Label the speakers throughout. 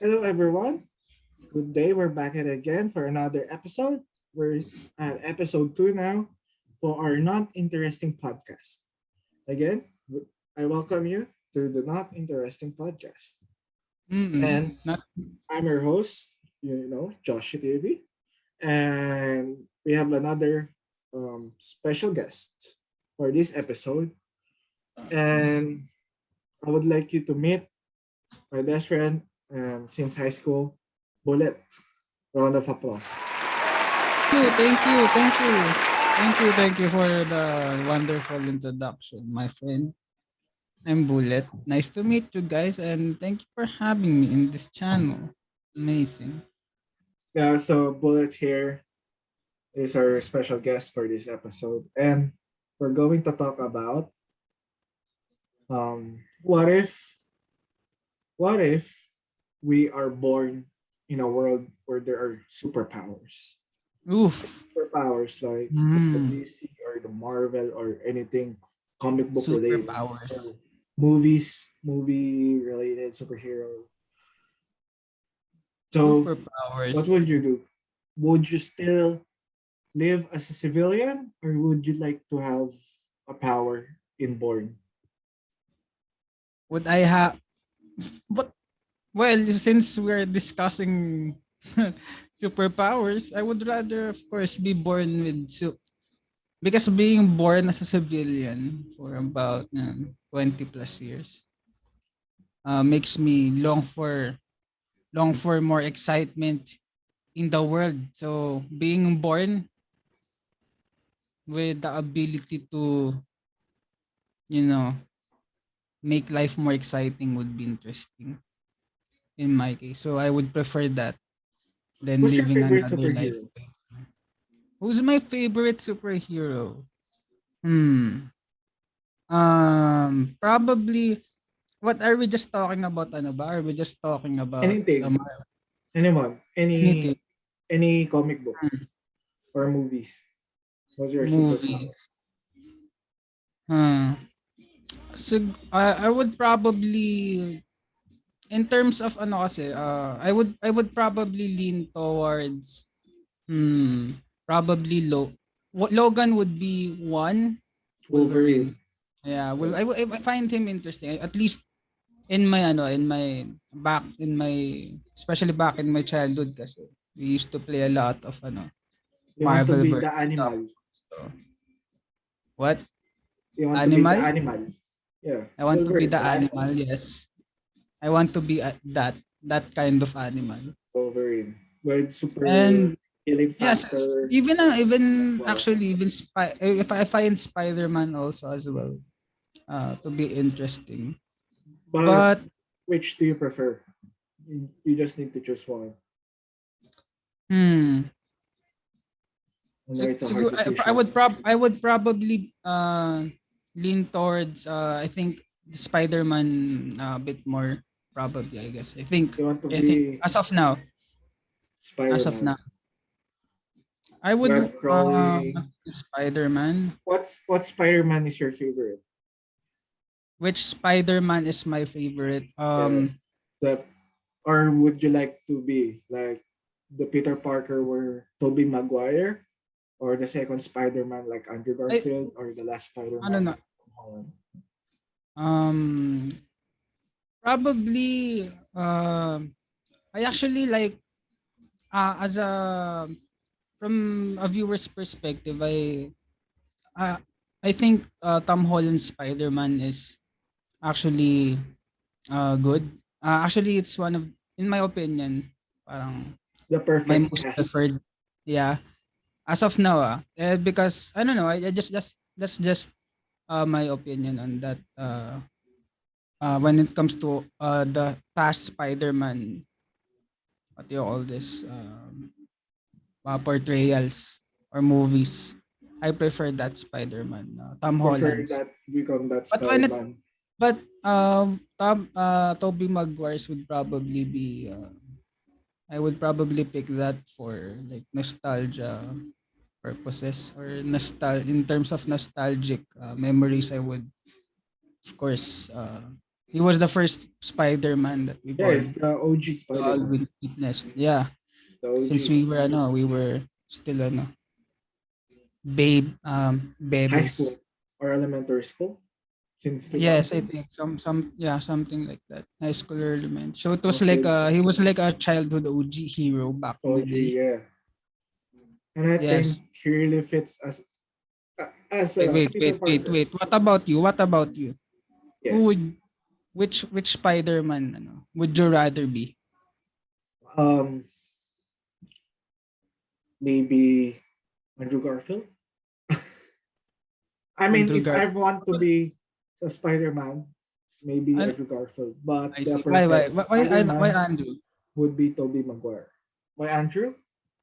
Speaker 1: Hello, everyone. Good day. We're back at it again for another episode. We're at episode 2 now for our Not Interesting podcast. Again, I welcome you to the Not Interesting podcast. And
Speaker 2: Not
Speaker 1: I'm your host, Joshi TV. And we have another special guest for this episode. And I would like you to meet my best friend since high school, Bullet. Round of applause.
Speaker 2: thank you for the wonderful introduction, my friend. I'm Bullet. Nice to meet you guys and thank you for having me in this channel. Amazing.
Speaker 1: Yeah, so Bullet here is our special guest for this episode. And we're going to talk about what if we are born in a world where there are superpowers.
Speaker 2: Oof.
Speaker 1: Superpowers like the
Speaker 2: Mm.
Speaker 1: DC or the Marvel or anything comic book related
Speaker 2: Superpowers.
Speaker 1: or movie related superhero. So what
Speaker 2: Superpowers.
Speaker 1: would you do? Would you still live as a civilian, or would you like to have a power inborn?
Speaker 2: Would I have but well, since we're discussing superpowers, I would rather of course be born with because being born as a civilian for about 20 plus years makes me long for more excitement in the world. So being born with the ability to, you know, make life more exciting would be interesting in my case. So I would prefer that than
Speaker 1: Who's your
Speaker 2: living
Speaker 1: favorite
Speaker 2: another life.
Speaker 1: superhero?
Speaker 2: Who's my favorite superhero? Hmm. Probably. What are we just talking about? Ano ba? Are we just talking about
Speaker 1: Anything, anyone,
Speaker 2: anything?
Speaker 1: any comic book
Speaker 2: Hmm.
Speaker 1: or movies. What's your superpower?
Speaker 2: Movies. Hmm. So I would probably in terms of ano kasi I would probably lean towards probably Logan would be one.
Speaker 1: Wolverine.
Speaker 2: Wolverine. Yeah, well
Speaker 1: Yes.
Speaker 2: I find him interesting at least in my back in my especially back in my childhood kasi we used to play a lot of
Speaker 1: You want to
Speaker 2: Marvel
Speaker 1: be
Speaker 2: versus
Speaker 1: the
Speaker 2: stuff.
Speaker 1: animal.
Speaker 2: So, what?
Speaker 1: You want to be the
Speaker 2: Animal?
Speaker 1: animal. Yeah.
Speaker 2: I want to be
Speaker 1: Wolverine,
Speaker 2: the
Speaker 1: the animal.
Speaker 2: animal, yes. I want to be that kind of animal.
Speaker 1: Wolverine. With super
Speaker 2: And
Speaker 1: healing
Speaker 2: yes,
Speaker 1: factor.
Speaker 2: even
Speaker 1: Plus.
Speaker 2: actually even if I find Spider-Man also as well to be interesting.
Speaker 1: But
Speaker 2: But
Speaker 1: which do you prefer? You just need to choose one.
Speaker 2: hmm
Speaker 1: I know it's a hard
Speaker 2: siguro
Speaker 1: decision.
Speaker 2: I would probably lean towards I think the Spider-Man a bit more probably I guess.
Speaker 1: You want to
Speaker 2: I think
Speaker 1: be
Speaker 2: as of now
Speaker 1: Spider-Man.
Speaker 2: I would
Speaker 1: Web crawling.
Speaker 2: Spider-Man.
Speaker 1: What Spider-Man is your favorite?
Speaker 2: Which Spider-Man is my favorite?
Speaker 1: Yeah. The or would you like to be like the Peter Parker where Tobey Maguire, or the second Spider-Man like Andrew
Speaker 2: I
Speaker 1: Garfield, or the last
Speaker 2: ano
Speaker 1: Spider-Man
Speaker 2: na
Speaker 1: like Tom Holland?
Speaker 2: um probably I actually like as a from a viewer's perspective uh, I think Tom Holland's Spider-Man is actually good. Actually it's one of in my opinion parang
Speaker 1: The
Speaker 2: my
Speaker 1: perfect
Speaker 2: most
Speaker 1: cast.
Speaker 2: preferred, yeah, as of now because I don't know I just that's just my opinion on that when it comes to the past Spider-Man, what do you call this, portrayals or movies. I prefer that Spider-Man,
Speaker 1: You
Speaker 2: Tom
Speaker 1: prefer
Speaker 2: Holland's.
Speaker 1: that become that
Speaker 2: But when it
Speaker 1: Spider-Man.
Speaker 2: but Tobey Maguire's would probably be I would probably pick that for like nostalgia purposes or in terms of nostalgic memories. I would of course He was the first Spider-Man that we
Speaker 1: Yeah, it's
Speaker 2: born.
Speaker 1: the OG
Speaker 2: We all
Speaker 1: Spider-Man.
Speaker 2: witnessed. Yeah.
Speaker 1: The
Speaker 2: Since
Speaker 1: OG.
Speaker 2: we were still
Speaker 1: High
Speaker 2: babies.
Speaker 1: school or elementary school since
Speaker 2: Yes, I
Speaker 1: 2000.
Speaker 2: think something like that. High school element. So it was like
Speaker 1: Kids.
Speaker 2: he was like a childhood OG hero back in the
Speaker 1: OG,
Speaker 2: day.
Speaker 1: yeah. And I
Speaker 2: Yes.
Speaker 1: think he really fits as a Peter Parker.
Speaker 2: Wait. What about you? What about you? Who
Speaker 1: Yes.
Speaker 2: would which Spider-Man would you rather be?
Speaker 1: Um, maybe Andrew Garfield. I mean,
Speaker 2: Andrew
Speaker 1: if I
Speaker 2: Garfield.
Speaker 1: want to be a Spider-Man, maybe
Speaker 2: An-
Speaker 1: Andrew Garfield. But
Speaker 2: I
Speaker 1: the
Speaker 2: see.
Speaker 1: perfect
Speaker 2: Why
Speaker 1: Spider-Man
Speaker 2: Andrew?
Speaker 1: would be Tobey Maguire. Why Andrew?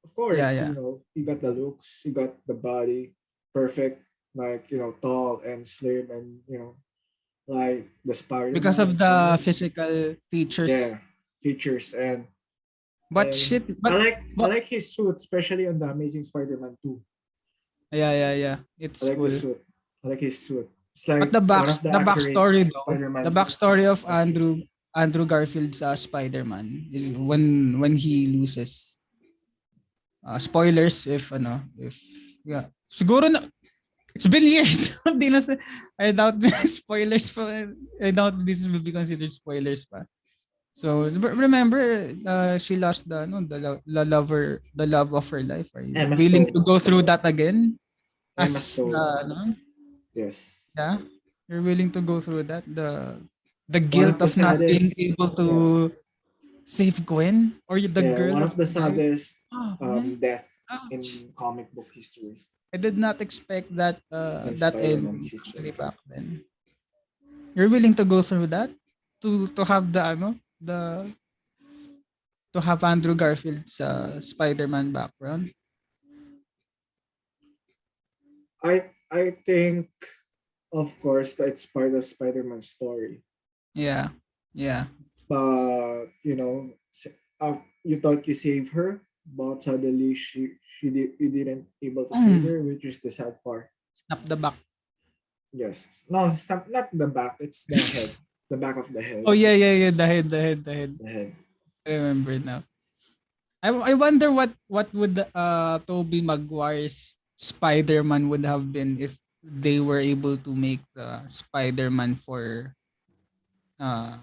Speaker 1: Of
Speaker 2: Yeah,
Speaker 1: course,
Speaker 2: yeah.
Speaker 1: he got the looks, he got the body, perfect, like, tall and slim, and like the
Speaker 2: Because
Speaker 1: Spider-Man
Speaker 2: of
Speaker 1: in
Speaker 2: the
Speaker 1: comics.
Speaker 2: physical features.
Speaker 1: Yeah, features
Speaker 2: But
Speaker 1: and
Speaker 2: shit,
Speaker 1: I
Speaker 2: but
Speaker 1: like his suit, especially on the Amazing Spider-Man 2.
Speaker 2: yeah.
Speaker 1: I
Speaker 2: It's
Speaker 1: like the
Speaker 2: cool.
Speaker 1: suit. I like his suit. It's
Speaker 2: But
Speaker 1: like one of the
Speaker 2: the
Speaker 1: accurate
Speaker 2: backstory though, the
Speaker 1: Spider-Man
Speaker 2: backstory of
Speaker 1: costume.
Speaker 2: Andrew Garfield's Spider-Man is when he loses. Spoilers if yeah. Siguro na it's been years. Hindi na I doubt spoilers pa. I doubt this will be considered spoilers pa. So remember she lost the love of her life. Are you
Speaker 1: Emma
Speaker 2: willing to
Speaker 1: Stone.
Speaker 2: go through that again
Speaker 1: Emma
Speaker 2: as the
Speaker 1: Stone. Yes.
Speaker 2: yeah, you're willing to go through that the
Speaker 1: One of
Speaker 2: guilt
Speaker 1: the
Speaker 2: of not being
Speaker 1: saddest,
Speaker 2: able to
Speaker 1: yeah,
Speaker 2: save Gwen or the
Speaker 1: yeah,
Speaker 2: girl
Speaker 1: one
Speaker 2: of
Speaker 1: of the
Speaker 2: your life.
Speaker 1: saddest
Speaker 2: Oh man,
Speaker 1: death
Speaker 2: ouch.
Speaker 1: in comic book history
Speaker 2: I did not expect that
Speaker 1: in
Speaker 2: that
Speaker 1: Spider-Man's
Speaker 2: ending actually
Speaker 1: history.
Speaker 2: back then. You're willing to go through that to have the to have Andrew Garfield's Spider-Man background.
Speaker 1: I think, of course, that it's part of Spider-Man's story.
Speaker 2: Yeah. Yeah.
Speaker 1: But you thought you saved her, but suddenly you didn't able to save
Speaker 2: Mm,
Speaker 1: her, which is the sad part.
Speaker 2: snap the back.
Speaker 1: Yes, no, it's not the back, it's the head, the back of the
Speaker 2: Oh
Speaker 1: head,
Speaker 2: yeah. The head.
Speaker 1: the head.
Speaker 2: I remember now. I wonder what would Tobey Maguire's Spider-Man would have been if they were able to make the Spider-Man for uh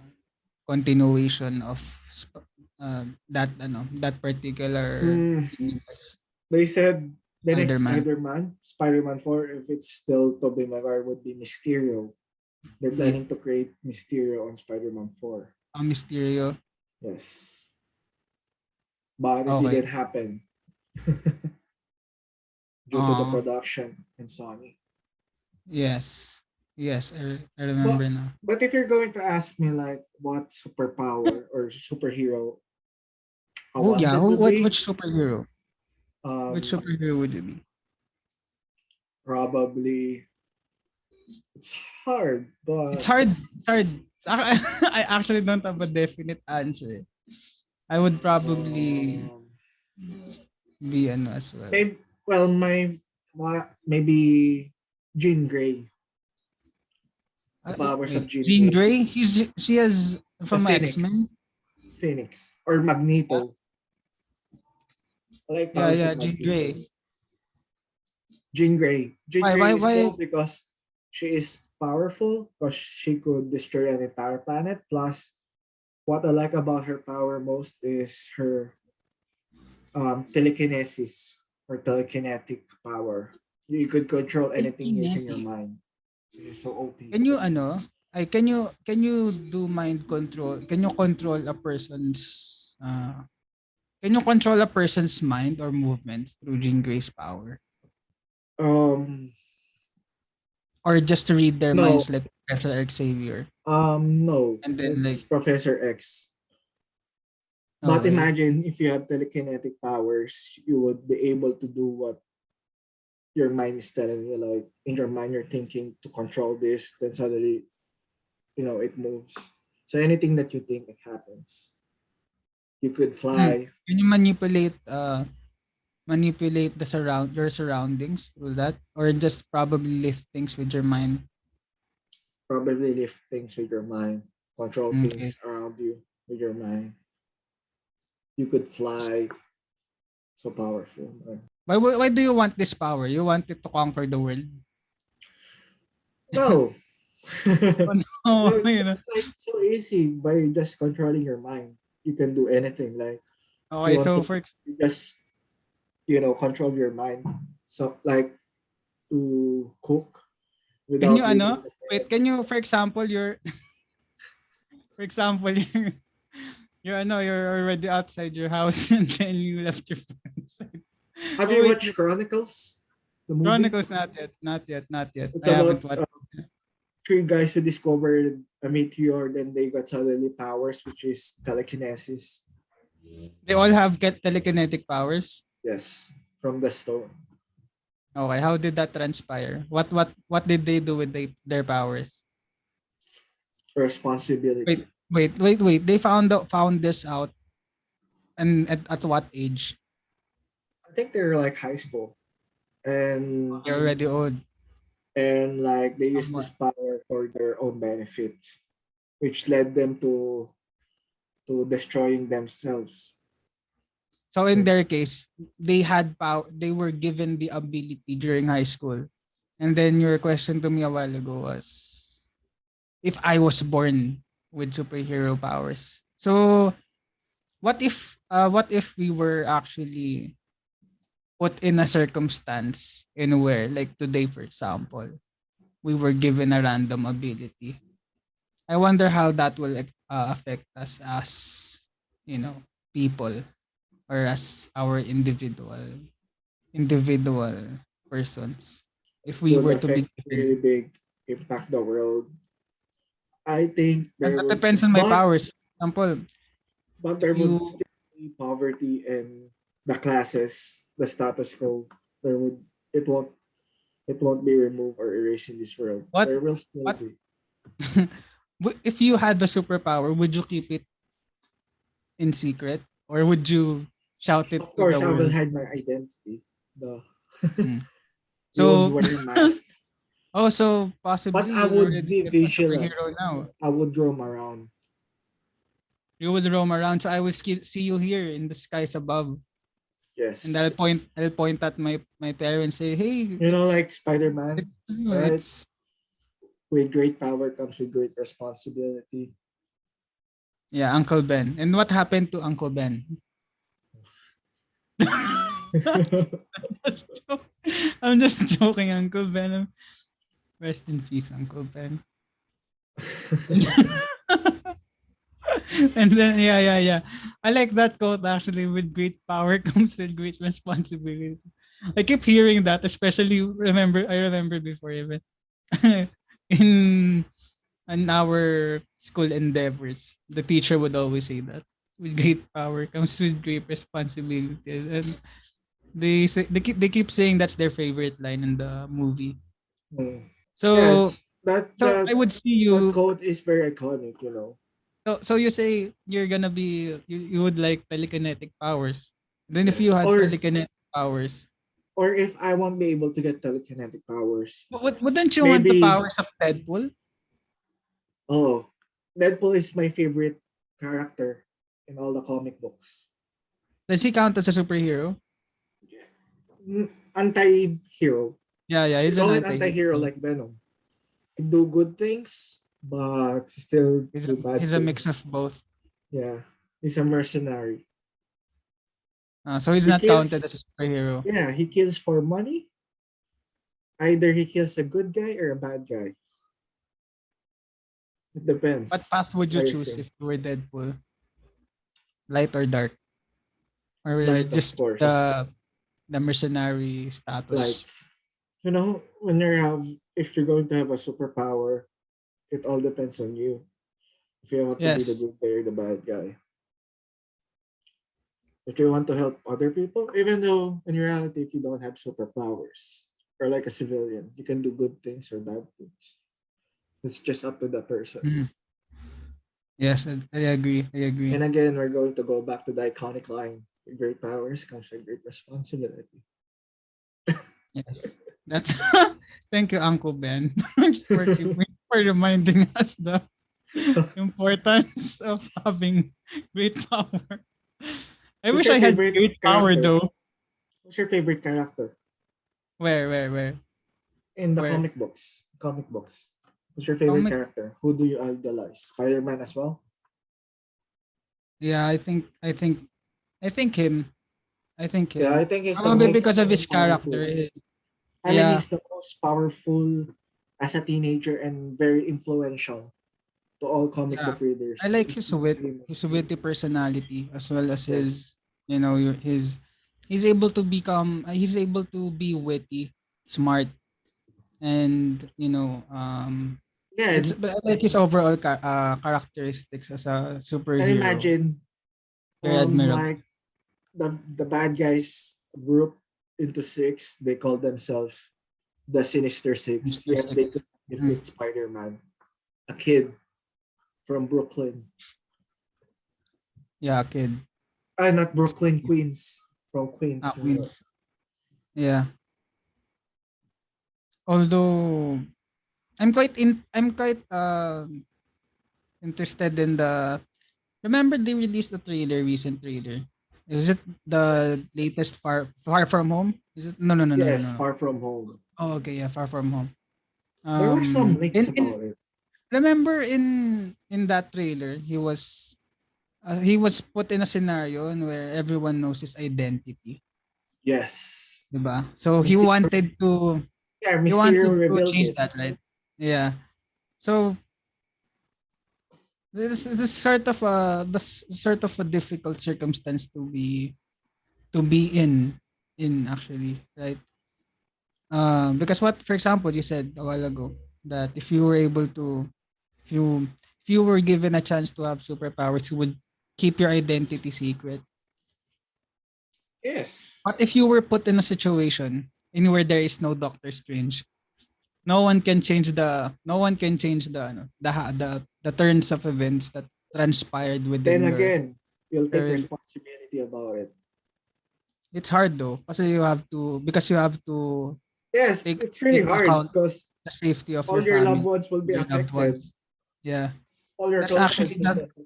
Speaker 2: continuation of that particular
Speaker 1: Hmm.
Speaker 2: universe
Speaker 1: They said the next
Speaker 2: Spider-Man.
Speaker 1: Spider-Man 4, if it's still Tobey Maguire, would be Mysterio. They're
Speaker 2: The
Speaker 1: planning to create Mysterio on Spider-Man 4.
Speaker 2: Mysterio.
Speaker 1: Yes. But it
Speaker 2: Okay.
Speaker 1: didn't happen due to the
Speaker 2: Uh
Speaker 1: production and Sony.
Speaker 2: yes. Yes, I
Speaker 1: But
Speaker 2: remember now.
Speaker 1: but if you're going to ask me like what superpower or superhero I
Speaker 2: Oh yeah,
Speaker 1: wanted to be,
Speaker 2: which superhero? Which
Speaker 1: um,
Speaker 2: superhero would you be?
Speaker 1: probably it's hard,
Speaker 2: It's
Speaker 1: but
Speaker 2: hard. It's hard. I actually don't have a definite answer. I would probably
Speaker 1: um,
Speaker 2: be as well.
Speaker 1: maybe maybe Jean Grey, the powers of
Speaker 2: Wait,
Speaker 1: Jean
Speaker 2: Jean
Speaker 1: Grey,
Speaker 2: Grey. She has
Speaker 1: the
Speaker 2: from X
Speaker 1: Phoenix,
Speaker 2: Men.
Speaker 1: or
Speaker 2: Yeah,
Speaker 1: Magneto. I like powers
Speaker 2: yeah.
Speaker 1: of
Speaker 2: Jean
Speaker 1: Magneto.
Speaker 2: Grey.
Speaker 1: Jean Grey. Jean Grey is
Speaker 2: Why?
Speaker 1: cool because she is powerful because she could destroy an entire planet. Plus, what I like about her power most is her telekinesis or telekinetic power. You could control anything using your
Speaker 2: Telekinetic.
Speaker 1: mind. It's so OP.
Speaker 2: Can you can you do mind control? Can you control a person's can you control a person's mind or movements through Jean Grey's power?
Speaker 1: Um,
Speaker 2: Or just to read their
Speaker 1: no,
Speaker 2: minds like Professor Xavier?
Speaker 1: no,
Speaker 2: And then
Speaker 1: it's
Speaker 2: like
Speaker 1: Professor X. But
Speaker 2: okay.
Speaker 1: imagine if you have telekinetic powers, you would be able to do what your mind is telling you. Like in your mind, you're thinking to control this, then suddenly, it moves. So anything that you think, it happens. You could fly.
Speaker 2: Can you manipulate the your surroundings through that, or just probably lift things with your mind?
Speaker 1: Probably lift things with your mind. control
Speaker 2: Okay.
Speaker 1: things around you with your mind. You could fly, so powerful.
Speaker 2: Why do you want this power? You want it to conquer the world?
Speaker 1: No.
Speaker 2: Oh,
Speaker 1: No,
Speaker 2: no,
Speaker 1: it's just like so easy by just controlling your mind. You can do anything. Like if you
Speaker 2: Okay,
Speaker 1: want
Speaker 2: so
Speaker 1: to
Speaker 2: for
Speaker 1: you just control your mind. So like to cook
Speaker 2: can you
Speaker 1: without leaving the
Speaker 2: wait,
Speaker 1: parents.
Speaker 2: can you for example for example you're already outside your house and then you left your phone inside.
Speaker 1: Have
Speaker 2: Oh
Speaker 1: you
Speaker 2: wait,
Speaker 1: watched Chronicles, the movie?
Speaker 2: Chronicles not yet, not yet, not yet.
Speaker 1: It's
Speaker 2: I haven't
Speaker 1: about
Speaker 2: watched.
Speaker 1: three guys who discovered a meteor, then they got suddenly powers, which is telekinesis.
Speaker 2: They all have get telekinetic powers.
Speaker 1: Yes, from the stone.
Speaker 2: Okay, how did that transpire? What did they do with their powers?
Speaker 1: Responsibility.
Speaker 2: Wait. They found this out and at what age?
Speaker 1: I think they're like high school, and
Speaker 2: They're already old.
Speaker 1: like they use this
Speaker 2: Somewhat.
Speaker 1: power for their own benefit, which led them to destroying themselves.
Speaker 2: So in their case, they had power. They were given the ability during high school. And then your question to me a while ago was if I was born with superhero powers. So what if we were actually put in a circumstance in where like today for example, we were given a random ability. I wonder how that will affect us as you know people or as our individual persons if we
Speaker 1: Would
Speaker 2: were to be
Speaker 1: affect
Speaker 2: given.
Speaker 1: really big, impact the world. I think
Speaker 2: And
Speaker 1: there
Speaker 2: that
Speaker 1: would,
Speaker 2: depends on my powers. For example,
Speaker 1: but
Speaker 2: if
Speaker 1: there would
Speaker 2: you
Speaker 1: still be poverty and the classes, the status quo. There would it won't it won't be removed or erased in this world.
Speaker 2: what
Speaker 1: There will still
Speaker 2: what
Speaker 1: be.
Speaker 2: if you had the superpower, would you keep it in secret or would you shout it
Speaker 1: Of
Speaker 2: to the
Speaker 1: course, I will
Speaker 2: world?
Speaker 1: hide my identity. The
Speaker 2: Mm.
Speaker 1: you would
Speaker 2: So
Speaker 1: wear a mask,
Speaker 2: also
Speaker 1: but
Speaker 2: possibly
Speaker 1: I
Speaker 2: you
Speaker 1: would
Speaker 2: already
Speaker 1: be
Speaker 2: get a
Speaker 1: vigilant.
Speaker 2: superhero now.
Speaker 1: I would roam around.
Speaker 2: You will roam around, so I will see you here in the skies above, and
Speaker 1: Yes,
Speaker 2: I'll point at my parents, say, "Hey,
Speaker 1: like Spider Man, right?
Speaker 2: it's
Speaker 1: With great power comes with great responsibility.
Speaker 2: yeah, Uncle Ben." And what happened to Uncle Ben? Just joke- I'm just joking, Uncle Ben. Rest in peace, Uncle Ben. And then yeah. I like that quote actually. With great power comes with great responsibility. I keep hearing that, especially I remember before even in our school endeavors, the teacher would always say that with great power comes with great responsibility. And they keep saying that's their favorite line in the movie.
Speaker 1: Mm.
Speaker 2: So
Speaker 1: Yes, that
Speaker 2: so I
Speaker 1: that
Speaker 2: would see
Speaker 1: that
Speaker 2: you.
Speaker 1: quote is very iconic.
Speaker 2: So you say you're gonna be you would like telekinetic powers. Then if you
Speaker 1: Yes,
Speaker 2: had
Speaker 1: or
Speaker 2: telekinetic powers,
Speaker 1: if I won't be able to get telekinetic powers,
Speaker 2: wouldn't you want the
Speaker 1: maybe
Speaker 2: powers of Deadpool?
Speaker 1: oh, Deadpool is my favorite character in all the comic books.
Speaker 2: Does he count as a superhero?
Speaker 1: Anti-hero.
Speaker 2: Yeah,
Speaker 1: We
Speaker 2: he's an
Speaker 1: call it anti-hero
Speaker 2: anti-hero.
Speaker 1: like Venom. He do good things, but still do bad
Speaker 2: He's a mix
Speaker 1: things.
Speaker 2: of both.
Speaker 1: Yeah, he's a mercenary.
Speaker 2: So he's
Speaker 1: He
Speaker 2: not counted as
Speaker 1: kills.
Speaker 2: a superhero.
Speaker 1: Yeah, he kills for money. Either he kills a good guy or a bad guy. It
Speaker 2: What
Speaker 1: depends.
Speaker 2: path would
Speaker 1: It's
Speaker 2: you
Speaker 1: very
Speaker 2: choose
Speaker 1: same.
Speaker 2: if you were Deadpool? Light or dark? Or
Speaker 1: Light, of
Speaker 2: just
Speaker 1: course.
Speaker 2: the mercenary status?
Speaker 1: Lights. When you have if you're going to have a superpower, it all depends on you. If you want to be the
Speaker 2: Yes.
Speaker 1: good guy or the bad guy. If you want to help other people, even though in reality, if you don't have superpowers or like a civilian, you can do good things or bad things. It's just up to the person.
Speaker 2: Mhm. Yes, I agree. I agree.
Speaker 1: And again, we're going to go back to the iconic line: with great powers comes with great responsibility.
Speaker 2: Yes. That's thank you, Uncle Ben, for for reminding us though. importance of having great power. I
Speaker 1: Who's
Speaker 2: wish
Speaker 1: your
Speaker 2: I had
Speaker 1: favorite
Speaker 2: great power
Speaker 1: character?
Speaker 2: though.
Speaker 1: Who's your favorite character
Speaker 2: Where?
Speaker 1: in the
Speaker 2: Where?
Speaker 1: comic books? Comic books. Who's your favorite
Speaker 2: Comic.
Speaker 1: character? Who do you idolize? Spider-Man as well?
Speaker 2: Yeah, I think him. I think
Speaker 1: Yeah, I
Speaker 2: him.
Speaker 1: think he's the
Speaker 2: Probably because of his
Speaker 1: most
Speaker 2: character.
Speaker 1: powerful. I mean,
Speaker 2: Yeah,
Speaker 1: he's the most powerful as a teenager and very influential to all comic
Speaker 2: yeah.
Speaker 1: book
Speaker 2: I
Speaker 1: readers.
Speaker 2: like
Speaker 1: He's
Speaker 2: his witty personality as well as
Speaker 1: yes.
Speaker 2: his, his. He's able to be witty, smart, and
Speaker 1: Yeah,
Speaker 2: but I like his overall characteristics as a
Speaker 1: and
Speaker 2: superhero.
Speaker 1: imagine
Speaker 2: Very admirable.
Speaker 1: like the bad guys group into six. They call themselves the Sinister Six.
Speaker 2: Mr.
Speaker 1: Yet they
Speaker 2: Six.
Speaker 1: could
Speaker 2: Mhm.
Speaker 1: defeat Spider-Man, a kid from Brooklyn.
Speaker 2: Yeah, kid.
Speaker 1: Not Brooklyn, Queens. From Queens, New York.
Speaker 2: Queens. Yeah. Although I'm quite interested in the. Remember they released the recent trailer. Is it the
Speaker 1: Yes.
Speaker 2: latest Far From Home? Is it?
Speaker 1: Yes,
Speaker 2: No.
Speaker 1: Far From Home.
Speaker 2: Oh, okay, yeah, Far From Home.
Speaker 1: There were some leaks
Speaker 2: In
Speaker 1: about it.
Speaker 2: remember in that trailer, he was put in a scenario where everyone knows his identity,
Speaker 1: Yes.
Speaker 2: 'di ba? So
Speaker 1: Mysterio, yeah,
Speaker 2: he
Speaker 1: Mysterio
Speaker 2: wanted to
Speaker 1: revealed
Speaker 2: change
Speaker 1: it.
Speaker 2: that, right? Yeah. So this sort of a difficult circumstance to be in actually, right? Because what, for example, you said a while ago that if you if you were given a chance to have superpowers, you would keep your identity secret.
Speaker 1: Yes.
Speaker 2: But if you were put in a situation in where there is no Doctor Strange, no one can change the turns of events that transpired
Speaker 1: Then
Speaker 2: within
Speaker 1: again, you'll take
Speaker 2: your
Speaker 1: responsibility about it.
Speaker 2: it's hard though kasi you have to
Speaker 1: Yes,
Speaker 2: take
Speaker 1: it's really
Speaker 2: take
Speaker 1: hard
Speaker 2: account
Speaker 1: because
Speaker 2: the safety of
Speaker 1: all
Speaker 2: your
Speaker 1: your loved
Speaker 2: family,
Speaker 1: ones will be
Speaker 2: your loved
Speaker 1: affected.
Speaker 2: ones. Yeah.
Speaker 1: All your
Speaker 2: That's
Speaker 1: close friends
Speaker 2: actually
Speaker 1: will be
Speaker 2: not
Speaker 1: affected.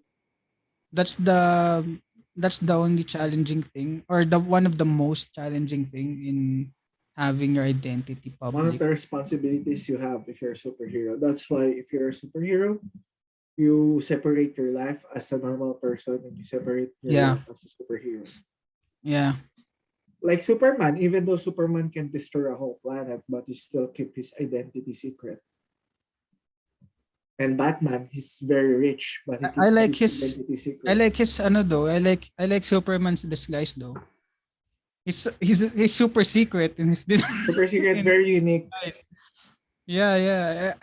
Speaker 2: that's the that's the only challenging thing, or the one of the most challenging thing in having your identity
Speaker 1: One of
Speaker 2: public.
Speaker 1: the responsibilities you have if you're a superhero. That's why if you're a superhero, you separate your life as a normal person and you separate your
Speaker 2: Yeah.
Speaker 1: life as a superhero.
Speaker 2: Yeah.
Speaker 1: Like Superman, even though Superman can destroy a whole planet, but he still keep his identity secret. And Batman, he's very rich, but he
Speaker 2: I
Speaker 1: keeps
Speaker 2: like
Speaker 1: his
Speaker 2: his
Speaker 1: identity secret.
Speaker 2: ano though. I like Superman's disguise though. He's super secret in his
Speaker 1: Super secret,
Speaker 2: in his
Speaker 1: very unique,
Speaker 2: disguise. Yeah.
Speaker 1: and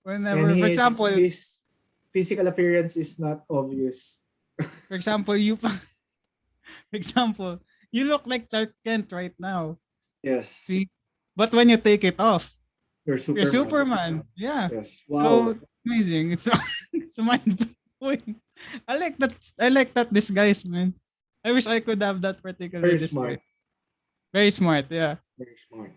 Speaker 2: Whenever, for example,
Speaker 1: his physical appearance is not obvious.
Speaker 2: for example, you for example, you look like Clark Kent right now.
Speaker 1: Yes,
Speaker 2: See? But when you take it off,
Speaker 1: you're
Speaker 2: you're
Speaker 1: Superman.
Speaker 2: Superman. Yeah.
Speaker 1: Yes,
Speaker 2: So
Speaker 1: wow,
Speaker 2: amazing. It's it's mind blowing. I like that disguise, man. I wish I could have that particular
Speaker 1: very
Speaker 2: disguise.
Speaker 1: smart,
Speaker 2: Very smart, yeah.
Speaker 1: very smart.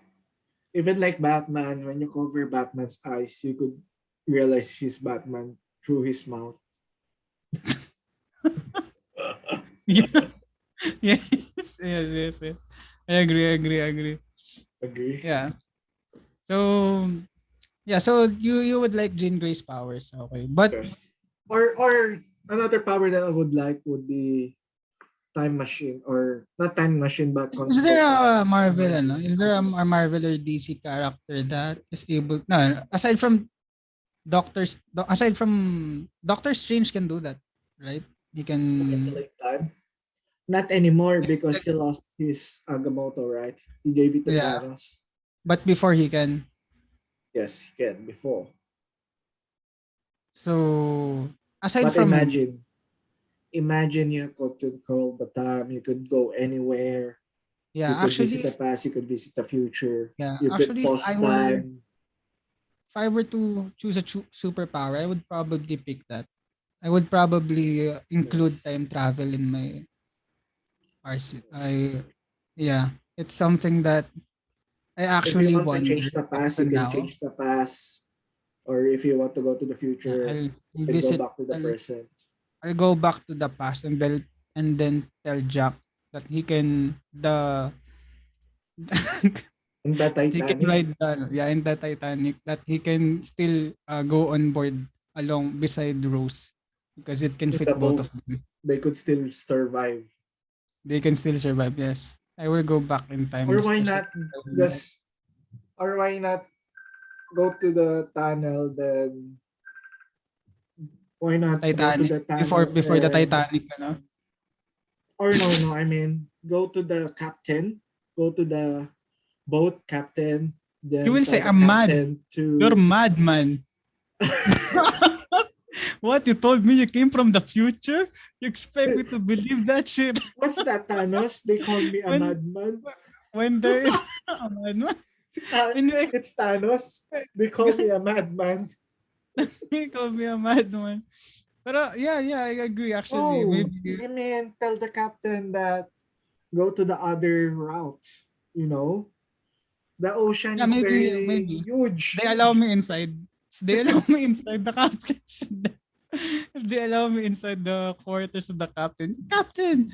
Speaker 1: Even like Batman, when you cover Batman's eyes, you could realize he's Batman through his mouth.
Speaker 2: Yeah. Yes. Yes. I agree.
Speaker 1: Agree.
Speaker 2: Yeah. So yeah, so you would like Jean Grey's powers, okay. But
Speaker 1: Yes. Or another power that I would like would be time machine, or not time machine but
Speaker 2: is there
Speaker 1: control
Speaker 2: a Marvel
Speaker 1: time.
Speaker 2: ano? Is there a Marvel or DC character that is able, no, aside from Doctor Strange can do that, right? He can,
Speaker 1: Manipulate time. Not anymore because he lost his Agamotto, right? He gave it to
Speaker 2: yeah,
Speaker 1: Thanos.
Speaker 2: but before he can.
Speaker 1: Yes, he can before.
Speaker 2: So aside
Speaker 1: But
Speaker 2: from,
Speaker 1: imagine you could control the time. You could go anywhere.
Speaker 2: yeah,
Speaker 1: You could visit
Speaker 2: actually,
Speaker 1: the past. You could visit the future. You could
Speaker 2: if
Speaker 1: pause time.
Speaker 2: I were to choose a superpower, I would probably pick that. I would probably include
Speaker 1: Yes.
Speaker 2: time travel in my I yeah, it's something that I
Speaker 1: If you
Speaker 2: actually
Speaker 1: want to
Speaker 2: wonder
Speaker 1: change the
Speaker 2: up
Speaker 1: past,
Speaker 2: to
Speaker 1: you can
Speaker 2: now.
Speaker 1: change the past. Or if you want to go to the future,
Speaker 2: I'll
Speaker 1: you can go
Speaker 2: visit.
Speaker 1: back to the present.
Speaker 2: I'll go back to the past and then tell Jack that he can
Speaker 1: In the
Speaker 2: that he can
Speaker 1: Titanic,
Speaker 2: ride in the Titanic, that he can still go on board along beside Rose because it can
Speaker 1: in
Speaker 2: fit
Speaker 1: the
Speaker 2: both of
Speaker 1: boat,
Speaker 2: them.
Speaker 1: they could still survive.
Speaker 2: They can still survive. Yes, I will go back in time
Speaker 1: Or
Speaker 2: just
Speaker 1: why
Speaker 2: to say
Speaker 1: not just, or why not go to the tunnel, then why not go to
Speaker 2: Titanic
Speaker 1: the
Speaker 2: before
Speaker 1: tunnel
Speaker 2: the
Speaker 1: and,
Speaker 2: Titanic,
Speaker 1: or no, I mean, go to the captain, go to the boat captain,
Speaker 2: You
Speaker 1: then
Speaker 2: will say
Speaker 1: tell the
Speaker 2: I'm mad.
Speaker 1: captain
Speaker 2: You're
Speaker 1: to
Speaker 2: mad, man. What, you told me you came from the future? You expect me to believe that shit
Speaker 1: what's that, Thanos? They call me a
Speaker 2: when
Speaker 1: madman.
Speaker 2: there is a madman? When you
Speaker 1: It's Thanos. They call me a madman.
Speaker 2: you call me a madman. Pero yeah, I agree actually.
Speaker 1: Oh,
Speaker 2: Maybe
Speaker 1: I mean, tell the captain that go to the other route. You know, the ocean
Speaker 2: yeah,
Speaker 1: is very
Speaker 2: maybe
Speaker 1: huge.
Speaker 2: they allow me inside. They allow me inside the captain. If they allow me inside the quarters of the captain. Captain,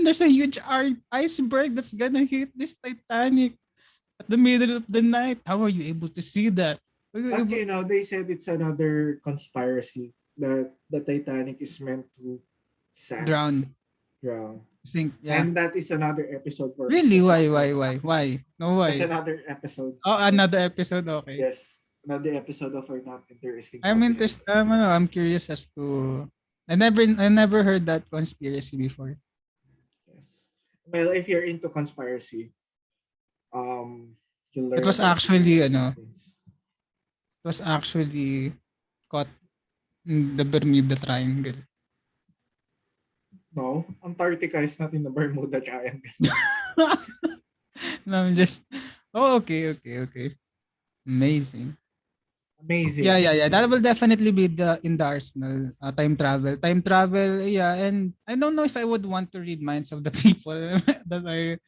Speaker 2: there's a huge iceberg that's gonna hit this Titanic at the middle of the night. How are you able to see that? Are you
Speaker 1: But
Speaker 2: able
Speaker 1: you know, they said it's another conspiracy that the Titanic is meant to sink,
Speaker 2: drown?
Speaker 1: drown.
Speaker 2: I think, yeah.
Speaker 1: And that is another episode for us
Speaker 2: Really?
Speaker 1: to talk
Speaker 2: Why?
Speaker 1: about.
Speaker 2: Why? No
Speaker 1: That's
Speaker 2: way.
Speaker 1: another episode.
Speaker 2: Oh, another episode. Okay.
Speaker 1: Yes, another episode of our not interesting
Speaker 2: I'm
Speaker 1: podcast.
Speaker 2: interested. I'm curious as to. I never heard that conspiracy before.
Speaker 1: Yes. Well, if you're into conspiracy, you'll
Speaker 2: It
Speaker 1: learn
Speaker 2: was
Speaker 1: about
Speaker 2: actually,
Speaker 1: these things.
Speaker 2: caught in the Bermuda Triangle.
Speaker 1: No, Antarctica is not in the Bermuda Triangle.
Speaker 2: No, I'm just. Oh, okay. Amazing.
Speaker 1: Amazing.
Speaker 2: Yeah. That will definitely be in the arsenal. Time travel. Time travel. Yeah, and I don't know if I would want to read minds of the people that I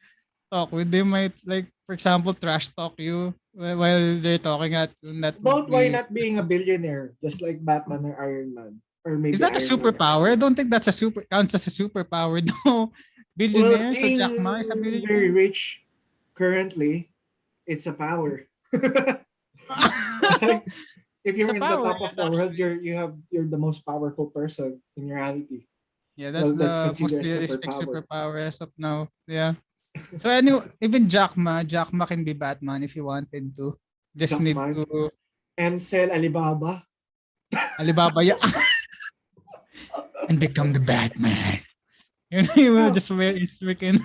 Speaker 2: talk with. They might, like, for example, trash talk you while they're talking at you. And that would
Speaker 1: About why
Speaker 2: be.
Speaker 1: not being a billionaire, just like Batman or Iron Man, or
Speaker 2: Is
Speaker 1: maybe
Speaker 2: that a
Speaker 1: Iron Man.
Speaker 2: superpower? I don't think that's a counts as a superpower. No,
Speaker 1: Well,
Speaker 2: billionaire. So Jack Ma is a
Speaker 1: being very
Speaker 2: billionaire.
Speaker 1: rich currently, it's a power. Like, if
Speaker 2: It's
Speaker 1: you're
Speaker 2: a
Speaker 1: in the
Speaker 2: power,
Speaker 1: top of
Speaker 2: yes,
Speaker 1: the world,
Speaker 2: actually.
Speaker 1: you're the most powerful person in reality.
Speaker 2: Yeah, that's
Speaker 1: So that's
Speaker 2: the most
Speaker 1: considered a
Speaker 2: realistic
Speaker 1: superpower.
Speaker 2: superpower as of now. Yeah. So anyway, even Jack Ma can be Batman if he wanted to. Just need
Speaker 1: Jackman
Speaker 2: to
Speaker 1: and sell Alibaba.
Speaker 2: Alibaba, yeah, and become the Batman. He will
Speaker 1: Oh,
Speaker 2: just wear his freaking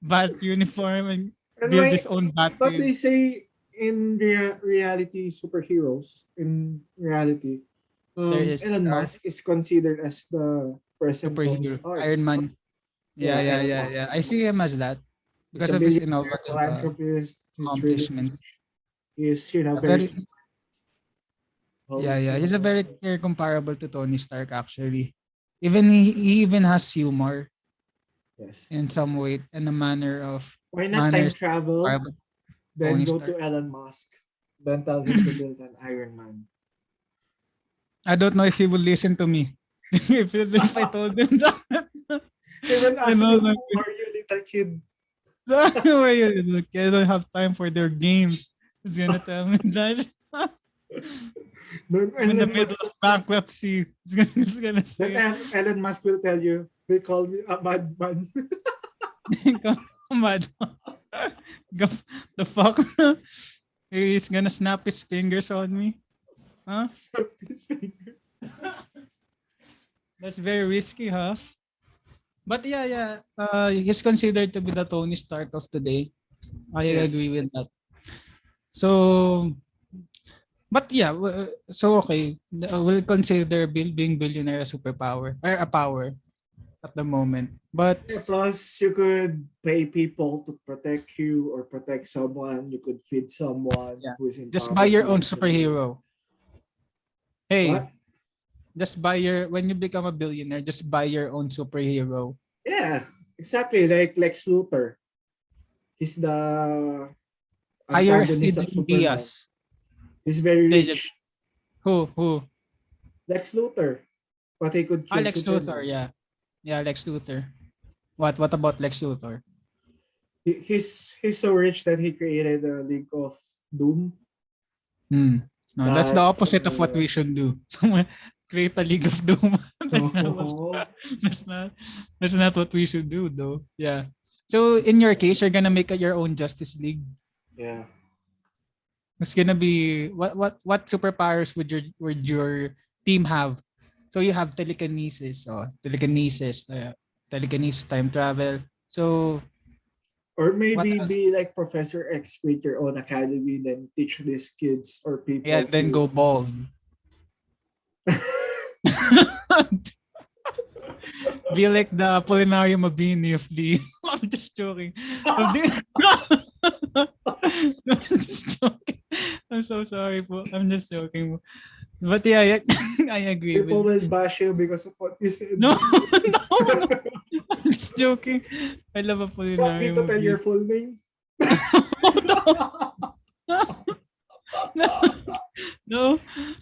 Speaker 2: bat uniform and
Speaker 1: and
Speaker 2: build
Speaker 1: why?
Speaker 2: his own
Speaker 1: But
Speaker 2: Batcave.
Speaker 1: they say in reality, superheroes in reality,
Speaker 2: There is
Speaker 1: Elon
Speaker 2: our
Speaker 1: Musk is considered as the present Tony
Speaker 2: superhero,
Speaker 1: Stark.
Speaker 2: Iron Man.
Speaker 1: Yeah, Elon
Speaker 2: Yeah.
Speaker 1: Musk.
Speaker 2: I see him as that
Speaker 1: He's
Speaker 2: because
Speaker 1: a
Speaker 2: of his
Speaker 1: billionaire,
Speaker 2: innovative
Speaker 1: philanthropist. He's really
Speaker 2: accomplishments.
Speaker 1: rich. He's
Speaker 2: A
Speaker 1: very
Speaker 2: very
Speaker 1: smart. Always
Speaker 2: Yeah. He's a
Speaker 1: saying,
Speaker 2: very clear comparable to Tony Stark actually. Even he even has humor
Speaker 1: yes.
Speaker 2: in some way and a manner of
Speaker 1: Why not time
Speaker 2: manners
Speaker 1: travel?
Speaker 2: comparable to
Speaker 1: Then
Speaker 2: Tony
Speaker 1: go
Speaker 2: Stark.
Speaker 1: to Elon Musk. Then tell him to build an Iron Man.
Speaker 2: I don't know if he will listen to me. if I told him that.
Speaker 1: He will
Speaker 2: I
Speaker 1: ask
Speaker 2: know,
Speaker 1: you,
Speaker 2: like,
Speaker 1: who are you, little kid?
Speaker 2: where you look, I don't have time for their games. He's gonna tell me that.
Speaker 1: Then
Speaker 2: I'm in the
Speaker 1: Elon
Speaker 2: middle
Speaker 1: Musk,
Speaker 2: of bankruptcy. He's gonna
Speaker 1: then
Speaker 2: say,
Speaker 1: Elon Musk will tell you, they call me a madman.
Speaker 2: come on. Go, the fuck? He's gonna snap his fingers on me. Huh?
Speaker 1: Snap his fingers.
Speaker 2: That's very risky, huh? But yeah. He's considered to be the Tony Stark of today. I
Speaker 1: Yes.
Speaker 2: agree with that. So, but yeah, so okay, we'll consider being billionaire a superpower or a power at the moment. But
Speaker 1: Yeah, plus, you could pay people to protect you or protect someone. You could feed someone
Speaker 2: yeah,
Speaker 1: who is in
Speaker 2: just buy your
Speaker 1: poverty
Speaker 2: own
Speaker 1: actually.
Speaker 2: superhero. Hey,
Speaker 1: What?
Speaker 2: just buy your when you become a billionaire, just buy your own superhero.
Speaker 1: Yeah, exactly. Like Lex Luthor. He's the
Speaker 2: Hire
Speaker 1: antagonist of
Speaker 2: Hidden
Speaker 1: Superman.
Speaker 2: Diaz.
Speaker 1: He's very
Speaker 2: They just
Speaker 1: rich.
Speaker 2: Who?
Speaker 1: Lex Luthor. But he could kill
Speaker 2: Lex Luthor,
Speaker 1: Superman.
Speaker 2: yeah. Yeah, Lex Luthor. What about Lex Luthor?
Speaker 1: He's so rich that he created a League of Doom.
Speaker 2: No, that's the
Speaker 1: That's
Speaker 2: opposite of what we should do. Create a League of Doom. that's not what
Speaker 1: oh,
Speaker 2: that's not that's not what we should do though. Yeah. So in your case, you're gonna make your own Justice League.
Speaker 1: yeah.
Speaker 2: It's gonna be what superpowers would your team have? So you have telekinesis, time travel. So
Speaker 1: Or
Speaker 2: what
Speaker 1: maybe
Speaker 2: else?
Speaker 1: be like Professor X, create your own academy, then teach these kids or
Speaker 2: Yeah,
Speaker 1: people
Speaker 2: then
Speaker 1: to.
Speaker 2: go bald. Be like the Apollinario Mabini of the. I'm just joking. Of the. I'm just joking. I'm so sorry po. I'm just joking. But yeah, I agree
Speaker 1: People
Speaker 2: with.
Speaker 1: will bash you because of what you said.
Speaker 2: No, no. I'm just joking. I love
Speaker 1: Want me
Speaker 2: Apollinario
Speaker 1: to tell your
Speaker 2: Mabini.
Speaker 1: full name?
Speaker 2: No, no, no.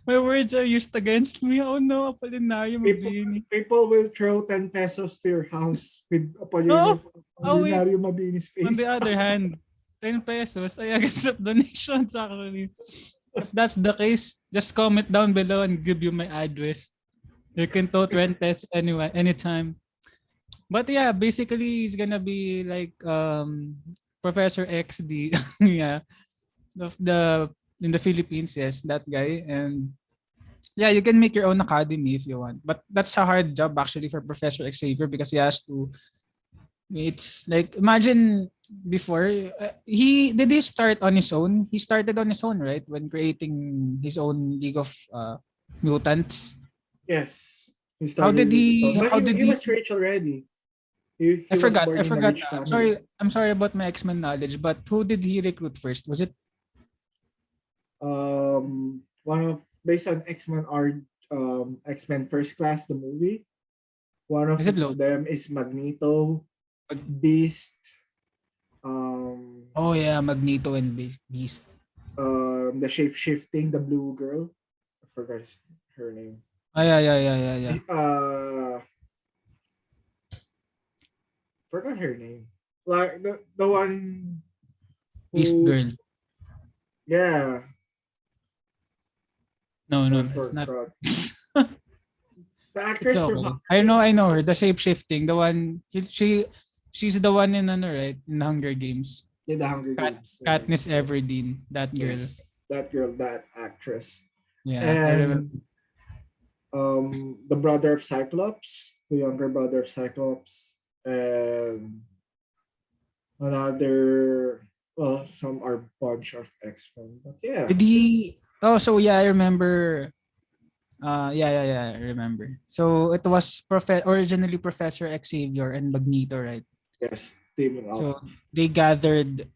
Speaker 2: My words are used against me. Oh no, Apollinario
Speaker 1: people,
Speaker 2: Mabini.
Speaker 1: people will throw 10 pesos to your house with
Speaker 2: No. Oh wait.
Speaker 1: Apollinario Mabini's
Speaker 2: On the
Speaker 1: face.
Speaker 2: other hand, 10 pesos ay accept donations actually. If that's the case, just comment down below and give you my address. You can throw 20 pesos anyway, anytime. But yeah, basically he's gonna be like Professor XD. Yeah. The in the Philippines, yes, that guy. And yeah, you can make your own academy if you want. But that's a hard job actually for Professor Xavier because he has to. It's like imagine before he start on his own. He started on his own, right? When creating his own League of Mutants.
Speaker 1: Yes, he
Speaker 2: How
Speaker 1: started
Speaker 2: did
Speaker 1: with his
Speaker 2: he
Speaker 1: own. But
Speaker 2: how did
Speaker 1: he
Speaker 2: he
Speaker 1: was rich already. He was born
Speaker 2: I
Speaker 1: in a
Speaker 2: forgot.
Speaker 1: rich
Speaker 2: I'm
Speaker 1: family.
Speaker 2: sorry. I'm sorry about my X-Men knowledge, but who did he recruit first? Was it
Speaker 1: One of based on X-Men are X-Men First Class, the movie. One of
Speaker 2: is it Logan?
Speaker 1: them is Magneto, Beast,
Speaker 2: Oh yeah, Magneto and Beast.
Speaker 1: the shape shifting, the blue girl. I forgot her name.
Speaker 2: Yeah.
Speaker 1: Forgot her name. Like the one
Speaker 2: Beast
Speaker 1: who,
Speaker 2: Girl.
Speaker 1: yeah,
Speaker 2: No,
Speaker 1: I
Speaker 2: it's not.
Speaker 1: forgot. The
Speaker 2: It's
Speaker 1: actress from
Speaker 2: okay.
Speaker 1: Hunger Games.
Speaker 2: I know her. The shape shifting, the one she's the one in ano, right? In Hunger Games.
Speaker 1: Yeah, the Hunger Games.
Speaker 2: Katniss Everdeen, that girl.
Speaker 1: Yes, that girl, that actress,
Speaker 2: Yeah, I remember.
Speaker 1: and the brother of Cyclops, the younger brother of Cyclops, and another. Well, some are bunch of X-Men, but yeah,
Speaker 2: Did he? Oh, so yeah, I remember. I remember. So it was originally Professor Xavier and Magneto, right?
Speaker 1: yes, teaming up.
Speaker 2: So they gathered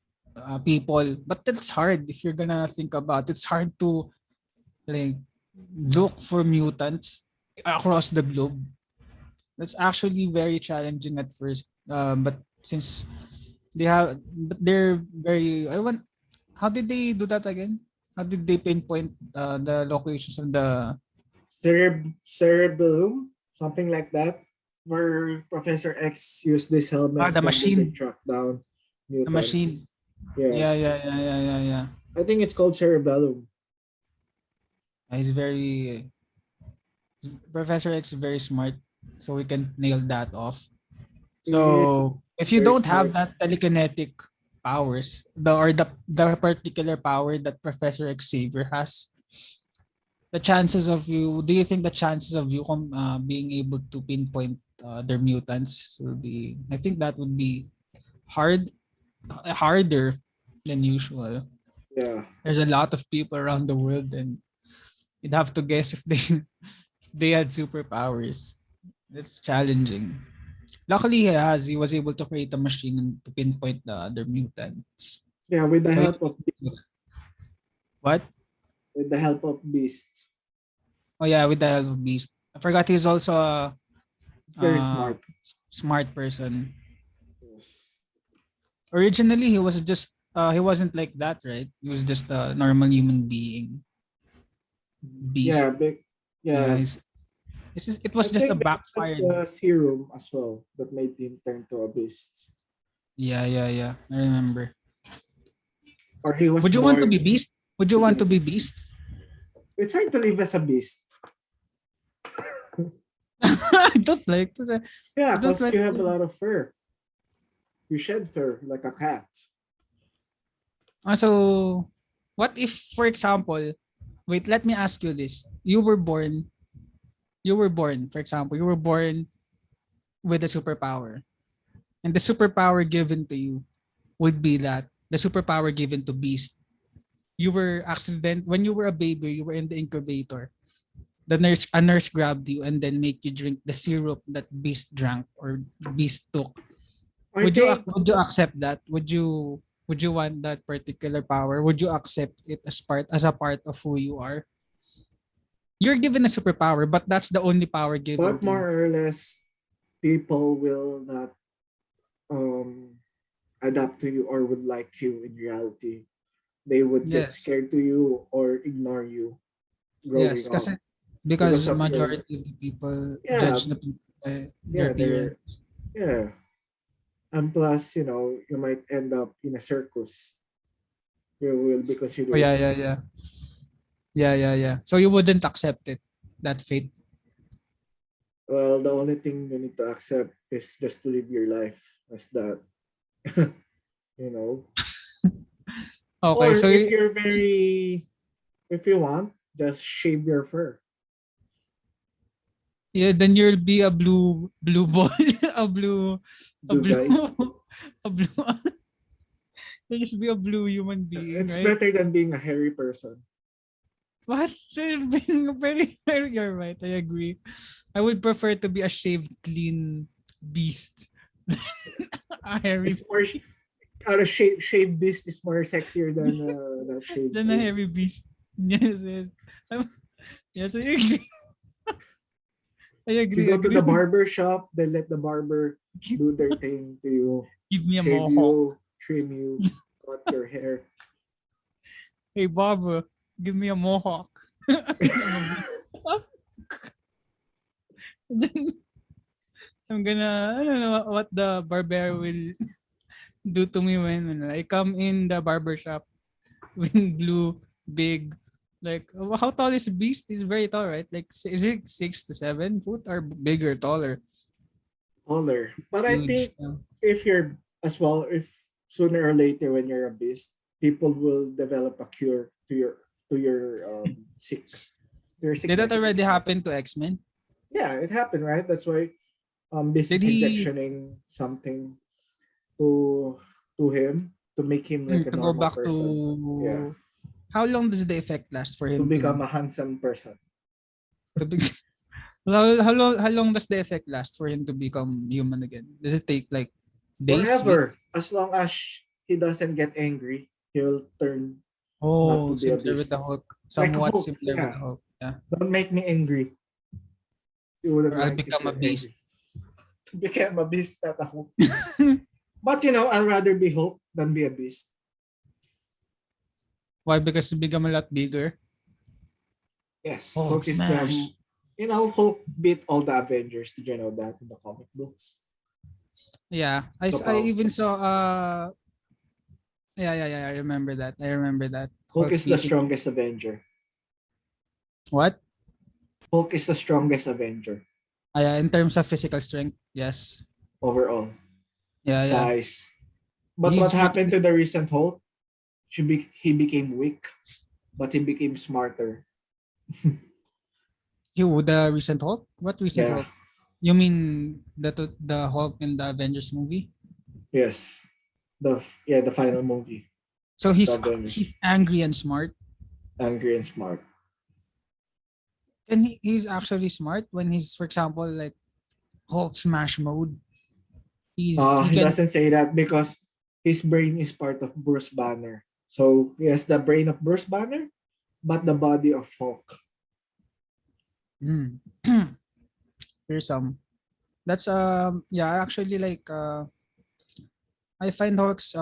Speaker 2: people, but that's hard if you're gonna think about it. It's hard to like look for mutants across the globe. That's actually very challenging at first. But since but they're very. I want. How did they do that again? How did they pinpoint the locations of the
Speaker 1: Cerebellum, something like that, where Professor X used this helmet,
Speaker 2: the
Speaker 1: then they can
Speaker 2: machine?
Speaker 1: track down
Speaker 2: The machine.
Speaker 1: mutants. Yeah,
Speaker 2: Yeah.
Speaker 1: I think it's called Cerebellum.
Speaker 2: He's very Professor X is very smart, so we can nail that off.
Speaker 1: He is
Speaker 2: So if you
Speaker 1: very
Speaker 2: don't have
Speaker 1: smart.
Speaker 2: that telekinetic powers, the particular power that Professor Xavier has, the chances of you, do you think the chances of you being able to pinpoint their mutants will be? I think that would be hard, harder than usual.
Speaker 1: Yeah,
Speaker 2: There's a lot of people around the world, and you'd have to guess if they they had superpowers. It's challenging. Luckily, he was able to create a machine to pinpoint the other mutants.
Speaker 1: yeah. With the
Speaker 2: So
Speaker 1: help of
Speaker 2: what?
Speaker 1: Beast,
Speaker 2: Oh yeah, with the help of Beast. I forgot he's also a
Speaker 1: very
Speaker 2: uh,
Speaker 1: smart.
Speaker 2: smart person.
Speaker 1: Yes.
Speaker 2: Originally, he was just he wasn't like that, right? He was just a normal human being. Beast.
Speaker 1: Yeah, big.
Speaker 2: Yeah,
Speaker 1: Yeah,
Speaker 2: it
Speaker 1: I
Speaker 2: was just a
Speaker 1: think it was
Speaker 2: backfired.
Speaker 1: the serum as well that made him turn to a beast.
Speaker 2: Yeah. I remember.
Speaker 1: Or he was
Speaker 2: Would you want to be
Speaker 1: born
Speaker 2: Beast? Would you
Speaker 1: to
Speaker 2: want
Speaker 1: be a
Speaker 2: to be
Speaker 1: beast.
Speaker 2: Beast?
Speaker 1: We tried to live as a beast.
Speaker 2: I don't like to.
Speaker 1: Yeah,
Speaker 2: I don't
Speaker 1: because
Speaker 2: like
Speaker 1: you have a
Speaker 2: to.
Speaker 1: lot of fur. You shed fur like a cat.
Speaker 2: So, what if, for example, wait, let me ask you this. You were born, for example, you were born with a superpower. And the superpower given to you would be that the superpower given to Beast. You were when you were a baby, you were in the incubator. A nurse grabbed you and then make you drink the syrup that Beast drank or Beast took.
Speaker 1: I think,
Speaker 2: Would you accept that? Would you want that particular power? Would you accept it as a part of who you are? You're given a superpower, but that's the only power given
Speaker 1: but
Speaker 2: to you.
Speaker 1: more or less, people will not um adapt to you or would like you in reality. They would get
Speaker 2: Yes.
Speaker 1: scared to you or ignore you growing
Speaker 2: Yes,
Speaker 1: up because
Speaker 2: because
Speaker 1: of your,
Speaker 2: majority of the people
Speaker 1: yeah,
Speaker 2: judge the people by their
Speaker 1: yeah,
Speaker 2: appearance.
Speaker 1: they're, yeah. And plus, you might end up in a circus. You will be
Speaker 2: Oh
Speaker 1: considered
Speaker 2: yeah,
Speaker 1: as a
Speaker 2: yeah,
Speaker 1: fool.
Speaker 2: yeah. Yeah. So you wouldn't accept it, that fate.
Speaker 1: Well, the only thing you need to accept is just to live your life as that, you know.
Speaker 2: Okay,
Speaker 1: Or
Speaker 2: so
Speaker 1: if you're very, if you want, just shave your fur.
Speaker 2: yeah, then you'll be a blue ball, a
Speaker 1: Blue
Speaker 2: blue,
Speaker 1: guy.
Speaker 2: a blue. You'll just be a blue human being,
Speaker 1: It's
Speaker 2: right?
Speaker 1: better than being a hairy person.
Speaker 2: What? Being very, you're right. I agree. I would prefer to be a shaved, clean beast, a hairy
Speaker 1: It's more, out of shave beast is more sexier than that shave
Speaker 2: than a
Speaker 1: face.
Speaker 2: hairy beast. Yes. I'm- yes, I agree. I
Speaker 1: If you
Speaker 2: agree.
Speaker 1: go to the
Speaker 2: Agree.
Speaker 1: barber shop, they let the barber
Speaker 2: Give,
Speaker 1: do their thing to you,
Speaker 2: give me a
Speaker 1: shave
Speaker 2: mohawk.
Speaker 1: you, trim you, cut your hair.
Speaker 2: Hey, Bob, give me a mohawk. I'm a beast. Then I don't know what the barber will do to me when I come in the barber shop with blue, big, like, how tall is Beast? He's very tall, right? Like, is it 6 to 7 foot or bigger, taller?
Speaker 1: Taller. But I
Speaker 2: Huge.
Speaker 1: think if you're as well, if sooner or later when you're a beast, people will develop a cure to your sick to your
Speaker 2: Did that
Speaker 1: sickness.
Speaker 2: already happen to X-Men?
Speaker 1: Yeah, it happened, right? That's why beast
Speaker 2: Did
Speaker 1: is
Speaker 2: he
Speaker 1: injectioning something to to him to make him like a
Speaker 2: to go
Speaker 1: normal
Speaker 2: back
Speaker 1: person. Yeah,
Speaker 2: to how long does the effect last for
Speaker 1: to
Speaker 2: him
Speaker 1: become a handsome person.
Speaker 2: to be, how long does the effect last for him to become human again? Does it take like days, weeks?
Speaker 1: Forever, as long as he doesn't get angry, he'll turn not
Speaker 2: Oh,
Speaker 1: to be a
Speaker 2: similar with the
Speaker 1: beast.
Speaker 2: Hulk.
Speaker 1: Like
Speaker 2: Somewhat
Speaker 1: Hulk,
Speaker 2: similar with
Speaker 1: yeah.
Speaker 2: the Hulk. Yeah.
Speaker 1: Don't make me angry. You wouldn't
Speaker 2: Or I'll
Speaker 1: like if
Speaker 2: become a
Speaker 1: you're
Speaker 2: beast.
Speaker 1: angry. To become a beast, not a Hulk. But I'd rather be Hulk than be a beast.
Speaker 2: Why? Because you become a lot bigger.
Speaker 1: Yes,
Speaker 2: Oh,
Speaker 1: Hulk is the
Speaker 2: smash.
Speaker 1: Hulk beat all the Avengers. Did you know that in the comic books?
Speaker 2: Yeah.
Speaker 1: So
Speaker 2: I even
Speaker 1: powerful.
Speaker 2: saw yeah, I remember that. I remember that.
Speaker 1: Hulk
Speaker 2: Hulk
Speaker 1: is the
Speaker 2: beating
Speaker 1: strongest Avenger.
Speaker 2: what?
Speaker 1: Hulk is the strongest Avenger
Speaker 2: Yeah, in terms of physical strength, yes.
Speaker 1: overall.
Speaker 2: Yeah.
Speaker 1: Size. But what
Speaker 2: He's
Speaker 1: happened
Speaker 2: freaking
Speaker 1: to the recent Hulk? He became weak, but he became smarter.
Speaker 2: you the recent Hulk? What recent
Speaker 1: Yeah.
Speaker 2: Hulk? You mean the Hulk in the Avengers movie?
Speaker 1: Yes. The final movie.
Speaker 2: So
Speaker 1: The
Speaker 2: he's
Speaker 1: Avengers.
Speaker 2: angry and smart.
Speaker 1: Angry and smart.
Speaker 2: And he's actually smart when he's, for example, like Hulk smash mode. He
Speaker 1: He
Speaker 2: can
Speaker 1: doesn't say that because his brain is part of Bruce Banner. So he has the brain of Bruce Banner, but the body of Hulk.
Speaker 2: mm. Here's some. That's yeah, I actually like I find Hulk's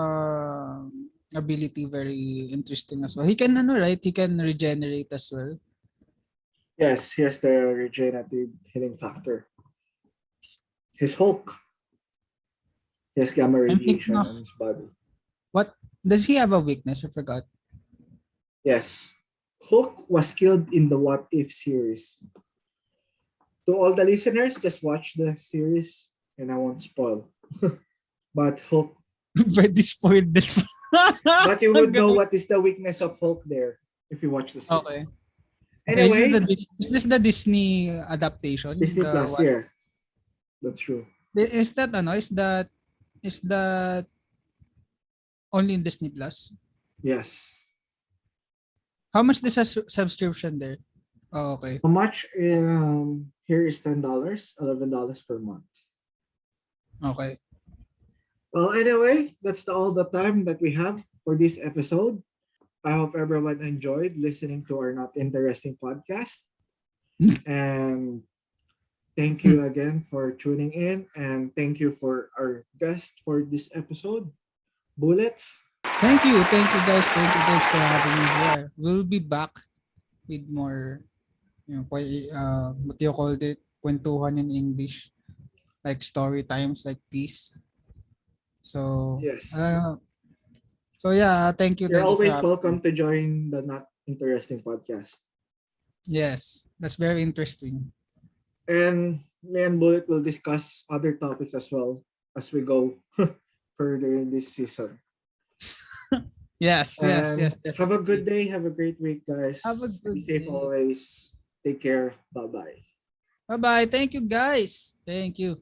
Speaker 2: ability very interesting as well. He can right? He can regenerate as well.
Speaker 1: Yes, he has the regenerative healing factor. His Hulk. He has gamma
Speaker 2: I'm thinking
Speaker 1: radiation
Speaker 2: of
Speaker 1: on his body.
Speaker 2: what does he have a weakness? I forgot.
Speaker 1: Yes. Hulk was killed in the What If series. To all the listeners, just watch the series and I won't spoil. But Hulk,
Speaker 2: Already spoiled it.
Speaker 1: but you would know what is the weakness of Hulk there if you watch the
Speaker 2: Okay.
Speaker 1: series.
Speaker 2: Okay,
Speaker 1: Anyway,
Speaker 2: is this the Disney adaptation?
Speaker 1: Disney
Speaker 2: The
Speaker 1: Plus,
Speaker 2: what
Speaker 1: yeah, that's true.
Speaker 2: is that is that only in Disney Plus?
Speaker 1: Yes.
Speaker 2: How much this subscription there? Oh, okay.
Speaker 1: How much? Here is $10, $11 per month.
Speaker 2: Okay.
Speaker 1: Well, anyway, that's all the time that we have for this episode. I hope everyone enjoyed listening to our Not Interesting podcast. And thank you again for tuning in. And thank you for our guest for this episode, Bullets.
Speaker 2: Thank you guys. Thank you guys for having me here. We'll be back with more, what you call it, kwentuhan in English, like story times like this. So,
Speaker 1: Yes.
Speaker 2: yeah,
Speaker 1: You're
Speaker 2: thank you for
Speaker 1: always
Speaker 2: having me.
Speaker 1: welcome to join the Not Interesting podcast.
Speaker 2: Yes, that's very interesting.
Speaker 1: And me and Bullet will discuss other topics as well as we go further in this season.
Speaker 2: Yes,
Speaker 1: And have a good
Speaker 2: definitely.
Speaker 1: day. Have a great week,
Speaker 2: Have a
Speaker 1: guys. Be
Speaker 2: good
Speaker 1: safe
Speaker 2: day.
Speaker 1: always. Take care. Bye bye.
Speaker 2: Bye bye. Thank you, guys. Thank you.